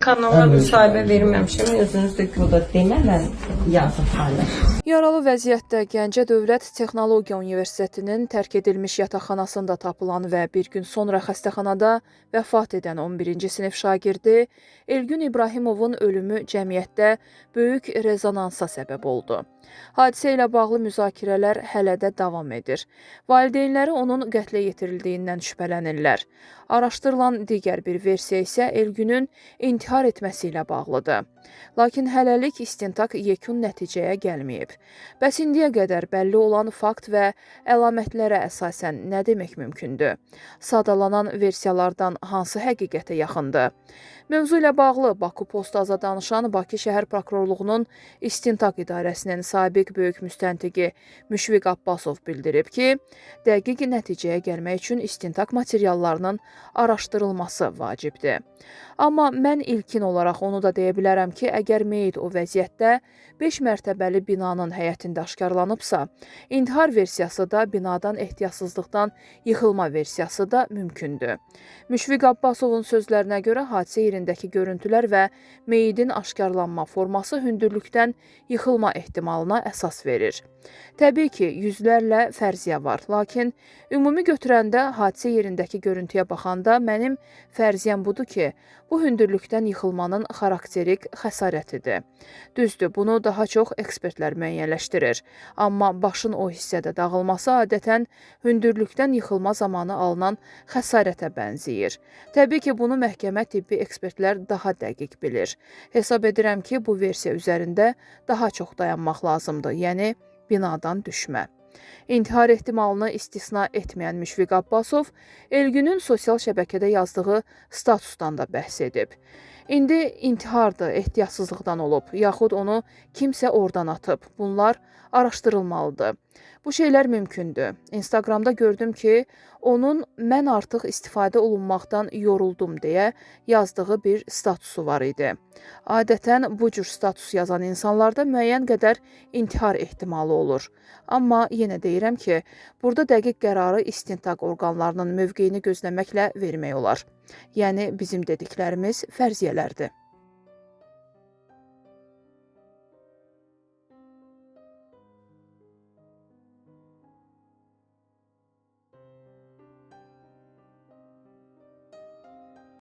Kanala müsahibə verməmişəm, özünüz də burada demələn yazıb paylaşın. Yaralı vəziyyətdə Gəncə Dövlət Texnologiya Universitetinin tərk edilmiş yataqxanasında tapılan və bir gün sonra xəstəxanada vəfat edən 11-ci sinif şagirdi Elgün İbrahimovun ölümü cəmiyyətdə böyük rezonansa səbəb oldu. Hadisə ilə bağlı müzakirələr hələ də davam edir. Valideynləri onun qətlə yetirildiyindən şübhələnirlər. Araşdırılan digər bir versiya isə Elgünün intihar etməsi ilə bağlıdır. Lakin hələlik istintaq yekun nəticəyə gəlməyib. Bəs indiyə qədər bəlli olan fakt və əlamətlərə əsasən nə demək mümkündür? Sadalanan versiyalardan hansı həqiqətə yaxındır? Mövzu ilə bağlı Baku Postaza danışan Bakı şəhər prokurorluğunun istintaq idarəsinin sabiq böyük müstəntiqi Müşfiq Abbasov bildirib ki, dəqiq nəticəyə gəlmək üçün istintaq materiallarının araşdırılması vacibdir. Amma mən ilkin olaraq onu da deyə bilərəm ki, əgər meyit o vəziyyətdə 5 mərtəbəli binanın həyətində aşkarlanıbsa, intihar versiyası da binadan ehtiyatsızlıqdan yıxılma versiyası da mümkündür. Müşfiq Abbasovun sözlərinə görə hadisə yerindəki görüntülər və meyidin aşkarlanma forması hündürlükdən yıxılma ehtimalına əsas verir. Təbii ki, yüzlərlə fərziyyə var, lakin ümumi götürəndə hadisə yerindəki görüntüyə baxanda mənim fərziyyəm budur ki, bu hündürlükdən yıxılmanın xarakterik xəsarətidir. Düzdür, bunu daha çox ekspertlər müəyyənləşdirir. Amma başın o hissədə dağılması adətən hündürlükdən yıxılma zamanı alınan xəsarətə bənzəyir. Təbii ki, bunu məhkəmə tibbi ekspertlər daha dəqiq bilir. Hesab edirəm ki, bu versiya üzərində daha çox dayanmaq lazımdır, yəni binadan düşmə. İntihar ehtimalını istisna etməyən Müşfiq Abbasov, Elgünün sosial şəbəkədə yazdığı statusdan da bəhs edib. İndi intihardır, ehtiyatsızlıqdan olub, yaxud onu kimsə oradan atıb. Bunlar araşdırılmalıdır. Bu şeylər mümkündür. Instagramda gördüm ki, onun mən artıq istifadə olunmaqdan yoruldum deyə yazdığı bir statusu var idi. Adətən bu cür status yazan insanlarda müəyyən qədər intihar ehtimalı olur. Amma yenə deyirəm ki, burada dəqiq qərarı istintaq orqanlarının mövqeyini gözləməklə vermək olar. Yəni bizim dediklərimiz fərziyyələrdir.